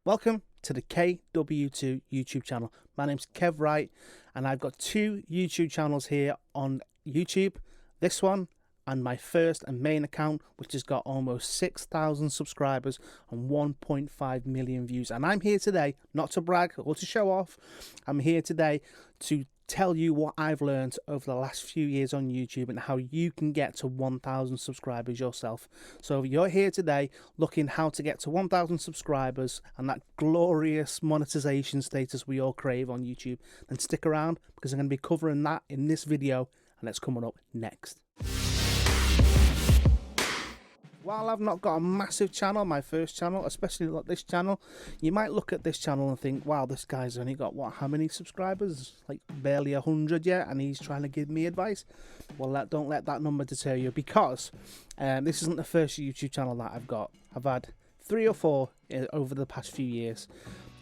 Welcome to the KW2 YouTube channel. My name's Kev Wright and I've got two YouTube channels here on YouTube. This one and my first and main account, which has got almost 6,000 subscribers and 1.5 million views. And I'm here today, not to brag or to show off, I'm here today to tell you what I've learned over the last few years on YouTube and how you can get to 1,000 subscribers yourself. So if you're here today looking how to get to 1,000 subscribers and that glorious monetization status we all crave on YouTube, then stick around because I'm going to be covering that in this video and it's coming up next. While I've not got a massive channel, my first channel, especially like this channel, you might look at this channel and think, wow, this guy's only got, what, how many subscribers? Like barely 100 yet, and he's trying to give me advice. Well, don't let that number deter you, because this isn't the first YouTube channel that I've got. I've had 3 or 4 over the past few years,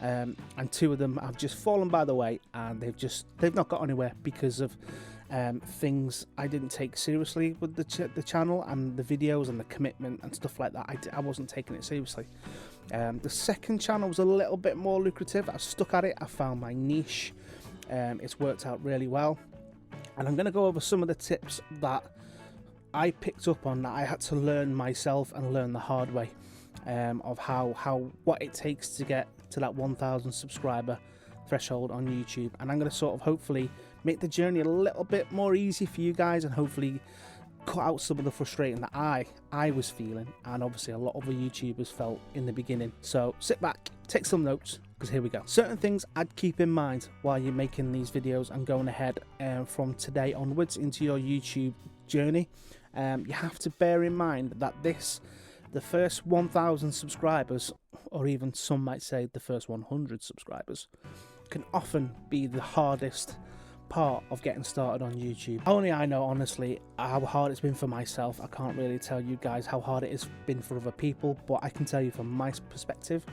and 2 of them have just fallen by the way, and they've not got anywhere because of things I didn't take seriously with the channel and the videos and the commitment and stuff like that. I wasn't taking it seriously. The second channel was a little bit more lucrative. I stuck at it. I found my niche. It's worked out really well, and I'm going to go over some of the tips that I picked up on that I had to learn myself and learn the hard way, of what it takes to get to that 1,000 subscriber threshold on YouTube. And I'm going to sort of hopefully make the journey a little bit more easy for you guys and hopefully cut out some of the frustrating that I was feeling, and obviously a lot of the YouTubers felt in the beginning. So sit back, take some notes, because here we go. Certain things I'd keep in mind while you're making these videos and going ahead from today onwards into your YouTube journey. You have to bear in mind that the first 1,000 subscribers, or even some might say the first 100 subscribers, can often be the hardest part of getting started on YouTube. Only I know honestly how hard it's been for myself. I can't really tell you guys how hard it has been for other people, but I can tell you from my perspective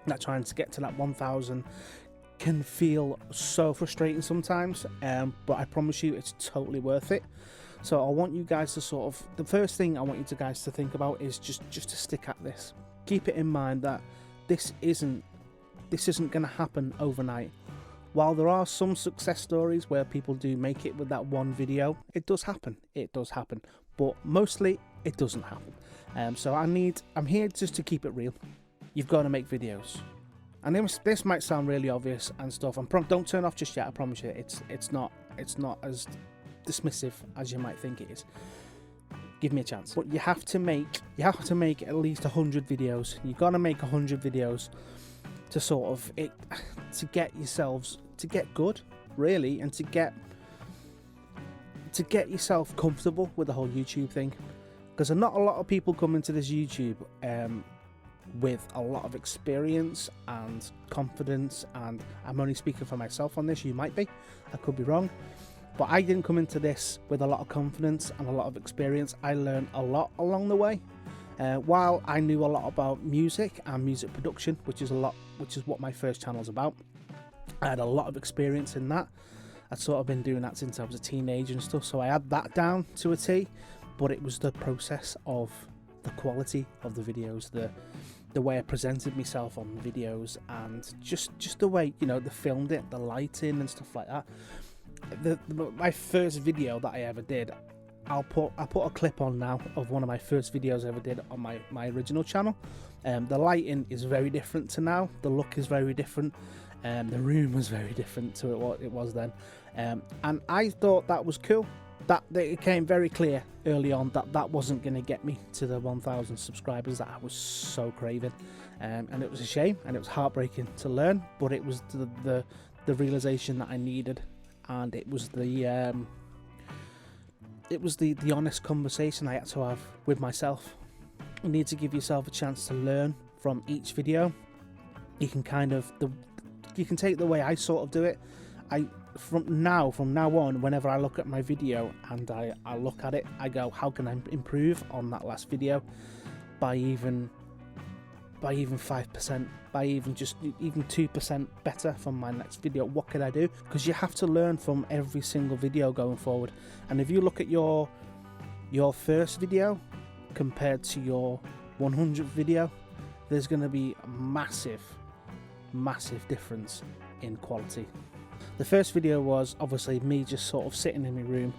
that trying to get to that 1,000 can feel so frustrating sometimes, but I promise you it's totally worth it. So I want you guys to sort of, the first thing I want you guys to think about is just to stick at this. Keep it in mind that this isn't going to happen overnight. While there are some success stories where people do make it with that one video, it does happen, but mostly it doesn't happen. So I'm here just to keep it real. You've got to make videos, and this might sound really obvious and stuff, and don't turn off just yet. I promise you, it's not as dismissive as you might think it is. Give me a chance. But you have to make at least 100 videos. You've got to make 100 videos to sort of to get yourselves to get good, really, and to get yourself comfortable with the whole YouTube thing, because not a lot of people come into this YouTube with a lot of experience and confidence, and I'm only speaking for myself on this. You might be, I could be wrong, but I didn't come into this with a lot of confidence and a lot of experience. I learned a lot along the way. While I knew a lot about music and music production, which is what my first channel is about, I had a lot of experience in that. I'd sort of been doing that since I was a teenager and stuff, so I had that down to a T. But it was the process of the quality of the videos, the way I presented myself on the videos, and just the way, you know, they filmed it, the lighting and stuff like that. My first video that I ever did, I'll put a clip on now of one of my first videos I ever did on my original channel. The lighting is very different to now. The look is very different. The room was very different to what it was then. And I thought that was cool. That it became very clear early on that wasn't going to get me to the 1,000 subscribers that I was so craving. And it was a shame, and it was heartbreaking to learn, but it was the realization that I needed, and it was the honest conversation I had to have with myself. You need to give yourself a chance to learn from each video. You can take the way I sort of do it. From now on, whenever I look at my video and I look at it, I go, how can I improve on that last video by even 5%, by even 2% better from my next video? What can I do? Because you have to learn from every single video going forward. And if you look at your first video compared to your 100th video, there's going to be a massive massive difference in quality. The first video was obviously me just sort of sitting in my room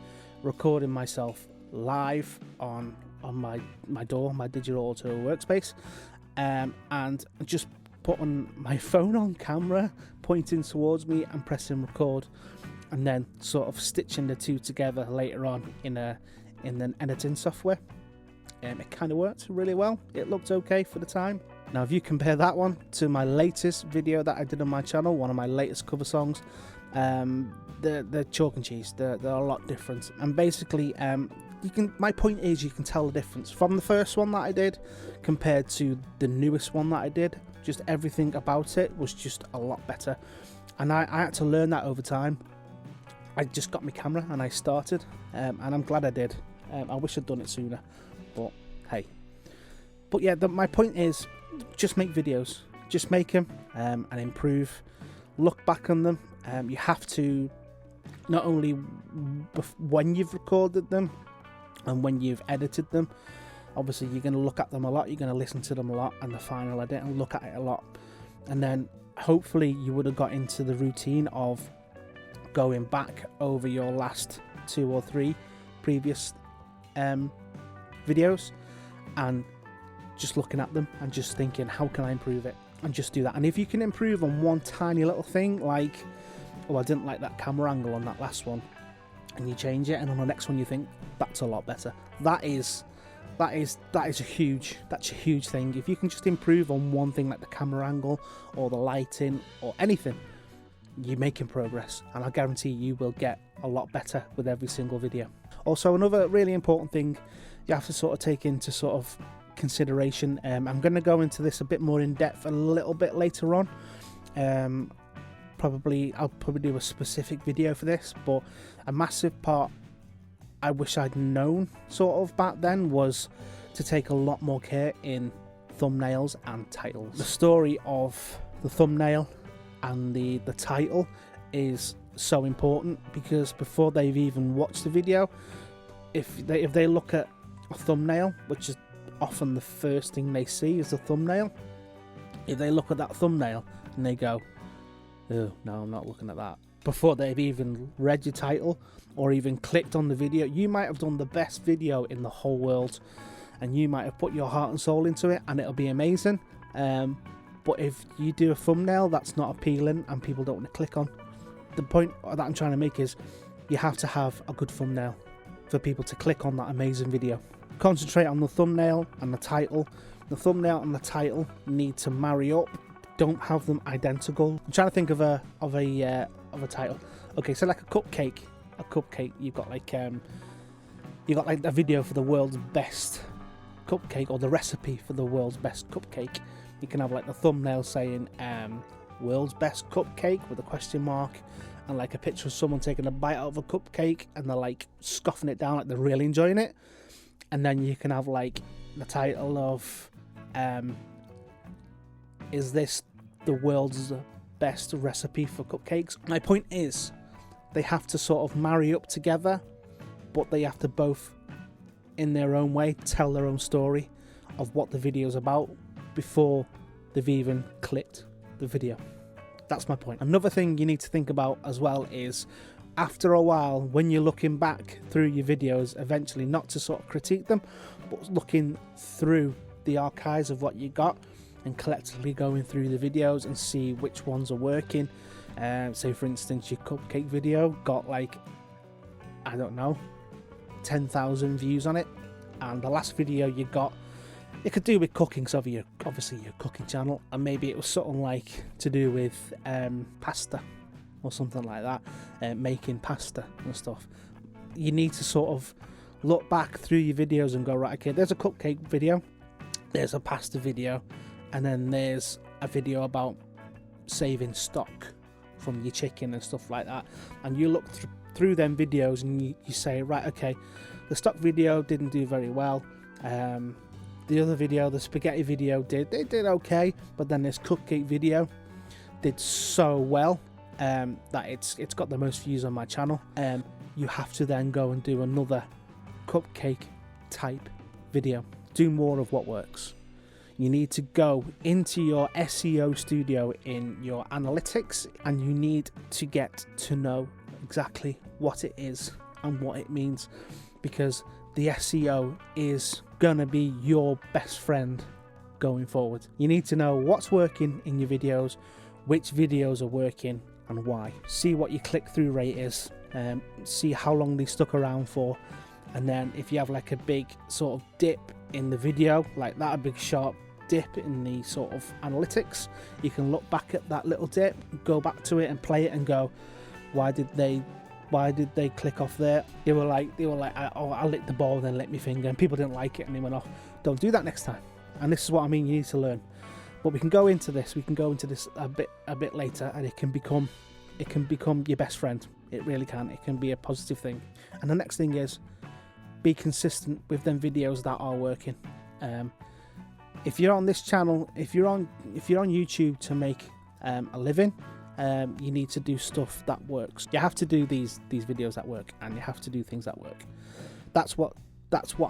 recording myself live on my DAW, my digital audio workspace, and just putting my phone on camera, pointing towards me and pressing record, and then sort of stitching the two together later on in an editing software. It kind of worked really well. It looked okay for the time. Now if you compare that one to my latest video that I did on my channel, one of my latest cover songs, they're chalk and cheese. They're a lot different. And basically, my point is, you can tell the difference from the first one that I did compared to the newest one that I did. Just everything about it was just a lot better, and I had to learn that over time. I just got my camera and I started, and I'm glad I did. I wish I'd done it sooner, but hey. But yeah, my point is, just make videos, just make them and improve. Look back on them. You have to, not only when you've recorded them and when you've edited them, obviously you're going to look at them a lot, you're going to listen to them a lot, and the final edit, and look at it a lot. And then hopefully you would have got into the routine of going back over your last 2 or 3 previous videos and just looking at them and just thinking, how can I improve it? And just do that. And if you can improve on one tiny little thing, like, oh, I didn't like that camera angle on that last one, and you change it, and on the next one you think, that's a lot better. That's a huge thing. If you can just improve on one thing, like the camera angle or the lighting or anything, you're making progress, and I guarantee you will get a lot better with every single video. Also, another really important thing you have to sort of take into sort of consideration, I'm going to go into this a bit more in depth a little bit later on. I'll probably do a specific video for this, but a massive part I wish I'd known sort of back then was to take a lot more care in thumbnails and titles. The story of the thumbnail and the title is so important, because before they've even watched the video, if they look at a thumbnail, which is often the first thing they see is the thumbnail, if they look at that thumbnail and they go, oh no, I'm not looking at that, before they've even read your title or even clicked on the video, you might have done the best video in the whole world, and you might have put your heart and soul into it, and it'll be amazing. But if you do a thumbnail that's not appealing and people don't want to click on, the point that I'm trying to make is, you have to have a good thumbnail for people to click on that amazing video. Concentrate on the thumbnail and the title. The thumbnail and the title need to marry up. Don't have them identical. I'm trying to think of a title. Okay, so like a cupcake. You've got like a video for the world's best cupcake, or the recipe for the world's best cupcake. You can have like the thumbnail saying world's best cupcake with a question mark, and like a picture of someone taking a bite out of a cupcake and they're like scoffing it down like they're really enjoying it. And then you can have like the title of is this the world's best recipe for cupcakes? My point is, they have to sort of marry up together, but they have to both, in their own way, tell their own story of what the video's about before they've even clicked the video. That's my point. Another thing you need to think about as well is, after a while, when you're looking back through your videos, eventually, not to sort of critique them, but looking through the archives of what you got and collectively going through the videos and see which ones are working. Say for instance, your cupcake video got like, I don't know, 10,000 views on it, and the last video you got, it could do with cooking, so obviously your cooking channel, and maybe it was something like to do with pasta or something like that, making pasta and stuff. You need to sort of look back through your videos and go, right, okay, there's a cupcake video, there's a pasta video, and then there's a video about saving stock from your chicken and stuff like that. And you look through them videos and you say, right, okay, the stock video didn't do very well. The other video, the spaghetti video, did okay, but then this cupcake video did so well that it's got the most views on my channel. You have to then go and do another cupcake type video. Do more of what works. You need to go into your SEO studio in your analytics, and you need to get to know exactly what it is and what it means, because the SEO is gonna be your best friend going forward. You need to know what's working in your videos, which videos are working and why. See what your click-through rate is, see how long they stuck around for, and then if you have like a big sort of dip in the video, like that, a big sharp dip in the sort of analytics, you can look back at that little dip, go back to it and play it and go, why did they click off there? They were like, oh, I licked the ball, then licked my finger, and people didn't like it and they went off. Don't do that next time. And this is what I mean, you need to learn. But we can go into this a bit later, and it can become your best friend. It really can. It can be a positive thing. And the next thing is, be consistent with them videos that are working. If you're on this channel, if you're on YouTube to make a living, you need to do stuff that works. You have to do these videos that work, and you have to do things that work. That's what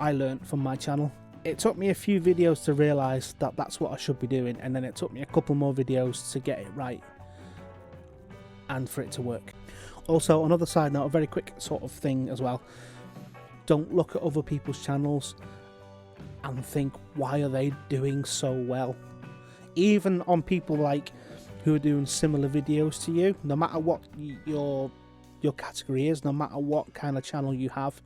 I learned from my channel. It took me a few videos to realise that that's what I should be doing, and then it took me a couple more videos to get it right and for it to work. Also, another side note, a very quick sort of thing as well, don't look at other people's channels and think, why are they doing so well? Even on people like who are doing similar videos to you, no matter what your category is, no matter what kind of channel you have,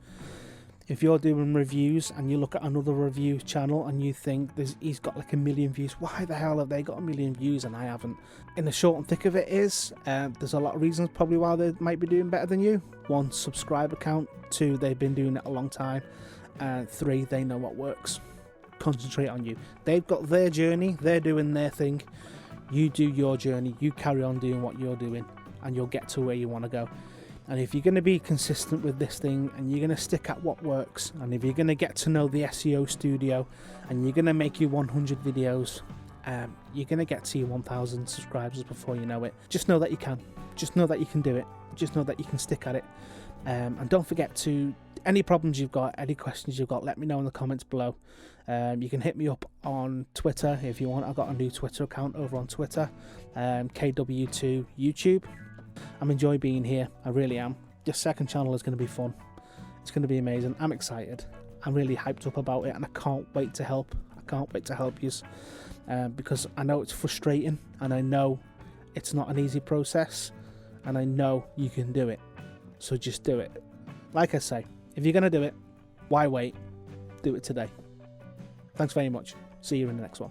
if you're doing reviews and you look at another review channel and you think he's got like 1 million views, why the hell have they got 1 million views and I haven't? In the short and thick of it is, there's a lot of reasons probably why they might be doing better than you. 1, subscriber count. 2, they've been doing it a long time. And 3, they know what works. Concentrate on you. They've got their journey, they're doing their thing. You do your journey, you carry on doing what you're doing, and you'll get to where you want to go. And if you're going to be consistent with this thing, and you're going to stick at what works, and if you're going to get to know the SEO studio, and you're going to make your 100 videos, you're going to get to your 1,000 subscribers before you know it. Just know that you can. Just know that you can do it. Just know that you can stick at it. And don't forget to, any problems you've got, any questions you've got, let me know in the comments below. You can hit me up on Twitter if you want. I've got a new Twitter account over on Twitter, KW2 YouTube. I'm enjoying being here, I really am. This second channel is going to be fun. It's going to be amazing. I'm excited. I'm really hyped up about it, and I can't wait to help. I can't wait to help you, because I know it's frustrating, and I know it's not an easy process, and I know you can do it. So just do it. Like I say, if you're going to do it, why wait? Do it today. Thanks very much. See you in the next one.